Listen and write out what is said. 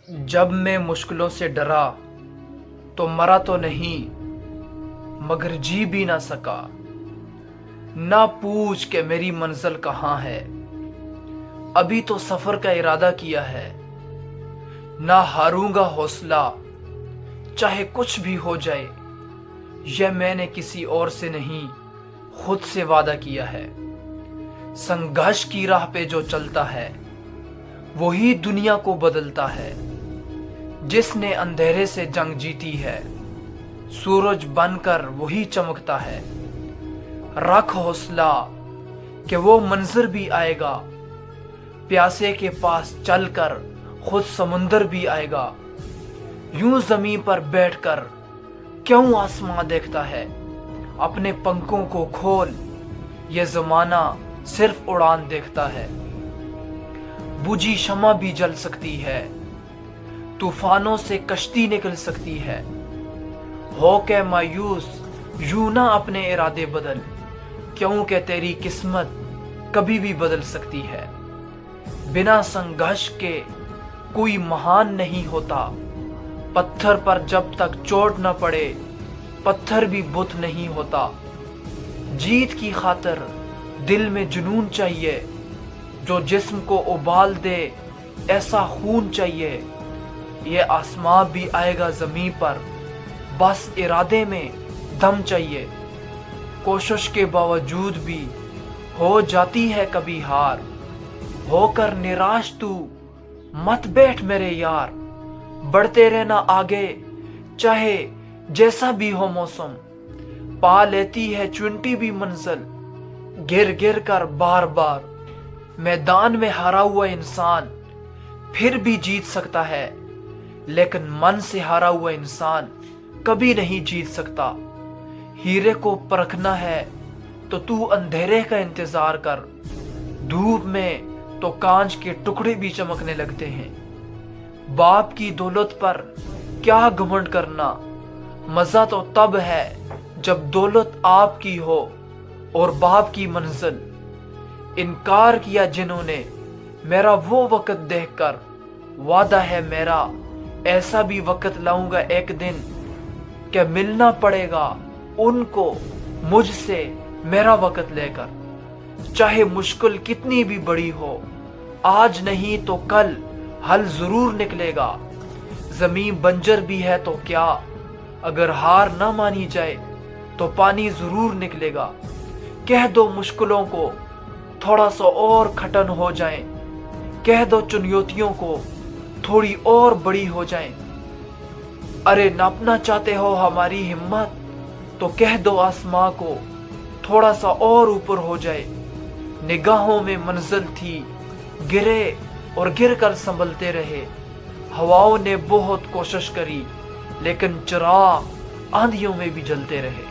جب میں مشکلوں سے ڈرا تو مرا تو نہیں مگر جی بھی نہ سکا، نہ پوچھ کہ میری منزل کہاں ہے، ابھی تو سفر کا ارادہ کیا ہے، نہ ہاروں گا حوصلہ چاہے کچھ بھی ہو جائے، یہ میں نے کسی اور سے نہیں خود سے وعدہ کیا ہے۔ سنگھرش کی راہ پہ جو چلتا ہے وہی دنیا کو بدلتا ہے، جس نے اندھیرے سے جنگ جیتی ہے سورج بن کر وہی چمکتا ہے۔ رکھ حوصلہ کہ وہ منظر بھی آئے گا، پیاسے کے پاس چل کر خود سمندر بھی آئے گا۔ یوں زمین پر بیٹھ کر کیوں آسماں دیکھتا ہے، اپنے پنکھوں کو کھول، یہ زمانہ صرف اڑان دیکھتا ہے۔ بجھی شمع بھی جل سکتی ہے، طوفانوں سے کشتی نکل سکتی ہے۔ ہو کے مایوس یوں نہ اپنے ارادے بدل، کیونکہ تیری قسمت کبھی بھی بدل سکتی ہے۔ بنا سنگھرش کے کوئی مہان نہیں ہوتا، پتھر پر جب تک چوٹ نہ پڑے پتھر بھی بت نہیں ہوتا۔ جیت کی خاطر دل میں جنون چاہیے، جو جسم کو ابال دے ایسا خون چاہیے۔ یہ آسمان بھی آئے گا زمین پر، بس ارادے میں دم چاہیے۔ کوشش کے باوجود بھی ہو جاتی ہے کبھی ہار، ہو کر نراش تو مت بیٹھ میرے یار۔ بڑھتے رہنا آگے چاہے جیسا بھی ہو موسم، پا لیتی ہے چنٹی بھی منزل گر گر کر بار بار۔ میدان میں ہارا ہوا انسان پھر بھی جیت سکتا ہے، لیکن من سے ہارا ہوا انسان کبھی نہیں جیت سکتا۔ ہیرے کو پرکھنا ہے تو اندھیرے کا انتظار کر، دھوپ میں تو کانچ کے ٹکڑے بھی چمکنے لگتے ہیں۔ باپ کی دولت پر کیا گھمنڈ کرنا، مزہ تو تب ہے جب دولت آپ کی ہو اور باپ کی منزل۔ انکار کیا جنہوں نے میرا وہ وقت دیکھ کر، وعدہ ہے میرا ایسا بھی وقت لاؤں گا ایک دن کہ ملنا پڑے گا ان کو مجھ سے میرا وقت لے کر۔ چاہے مشکل کتنی بھی بڑی ہو، آج نہیں تو کل حل ضرور نکلے گا۔ زمین بنجر بھی ہے تو کیا، اگر ہار نہ مانی جائے تو پانی ضرور نکلے گا۔ کہہ دو مشکلوں کو تھوڑا سا اور کھٹن ہو جائیں، کہہ دو چنوتیوں کو تھوڑی اور بڑی ہو جائیں۔ ارے ناپنا چاہتے ہو ہماری ہمت تو کہہ دو آسماں کو تھوڑا سا اور اوپر ہو جائے۔ نگاہوں میں منزل تھی، گرے اور گر کر سنبھلتے رہے۔ ہواؤں نے بہت کوشش کری لیکن چراغ آندھیوں میں بھی جلتے رہے۔